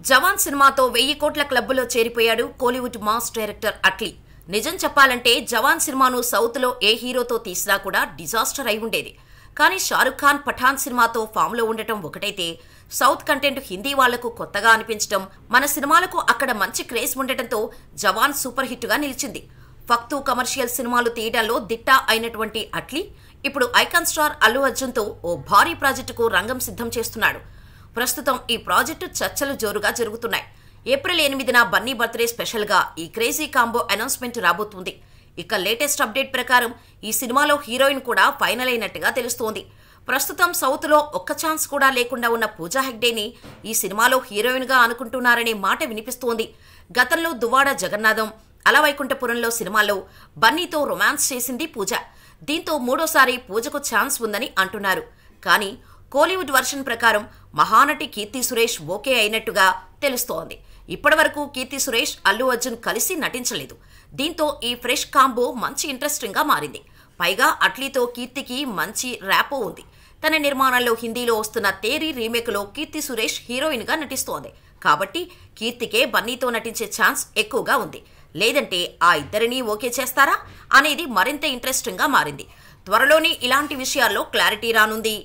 జవాన్ సినిమాతో 1000 కోట్ల క్లబ్లో చేరిపోయాడు కోలీవుడ్ మాస్ డైరెక్టర్ అట్లీ. నిజం చెప్పాలంటే జవాన్ సినిమాను సౌత్లో ఏ హీరోతో తీసినా కూడా డిజాస్టర్ అయి ఉండేది. కానీ షారుఖ్ ఖాన్ పఠాన్ సినిమాతో ఫామ్లో ఉండటం ఒకటైతే, సౌత్ కంటెంట్ హిందీ వాళ్లకు కొత్తగా అనిపించడం, మన సినిమాలకు అక్కడ మంచి క్రేజ్ ఉండటంతో జవాన్ సూపర్ హిట్గా నిలిచింది. ఫక్తు కమర్షియల్ సినిమాలు తీయడంలో దిట్టా అయినటువంటి అట్లీ ఇప్పుడు ఐకాన్ స్టార్ అల్లు అర్జున్తో ఓ భారీ ప్రాజెక్టుకు రంగం సిద్ధం చేస్తున్నాడు. ప్రస్తుతం ఈ ప్రాజెక్టు చర్చలు జోరుగా జరుగుతున్నాయి. ఏప్రిల్ 8న బన్నీ బర్త్డే స్పెషల్గా ఈ క్రేజీ కాంబో అనౌన్స్మెంట్ రాబోతుంది. ఇక లేటెస్ట్ అప్డేట్ ప్రకారం ఈ సినిమాలో హీరోయిన్ కూడా ఫైనల్ అయినట్టుగా తెలుస్తోంది. ప్రస్తుతం సౌత్లో ఒక్క ఛాన్స్ కూడా లేకుండా ఉన్న పూజా హెగ్డేని ఈ సినిమాలో హీరోయిన్గా అనుకుంటున్నారనే మాట వినిపిస్తోంది. గతంలో దువ్వాడ జగన్నాథం, అలవైకుంఠపురంలో సినిమాలో బన్నీతో రొమాన్స్ చేసింది పూజ. దీంతో మూడోసారి పూజకు ఛాన్స్ ఉందని అంటున్నారు. కానీ కోలీవుడ్ వర్షన్ ప్రకారం మహానటి కీర్తి సురేష్ ఓకే అయినట్టుగా తెలుస్తోంది. ఇప్పటివరకు కీర్తి సురేష్, అల్లు అర్జున్ కలిసి నటించలేదు. దీంతో ఈ ఫ్రెష్ కాంబో మంచి ఇంట్రెస్టింగ్గా మారింది. పైగా అట్లీతో కీర్తికి మంచి ర్యాపో ఉంది. తన నిర్మాణంలో హిందీలో వస్తున్న తేరీ రీమేక్లో కీర్తి సురేష్ హీరోయిన్గా నటిస్తోంది. కాబట్టి కీర్తికే బన్నీతో నటించే ఛాన్స్ ఎక్కువగా ఉంది. లేదంటే ఆ ఇద్దరినీ ఓకే చేస్తారా అనేది మరింత ఇంట్రెస్టింగ్గా మారింది. త్వరలోనే ఇలాంటి విషయాల్లో క్లారిటీ రానుంది.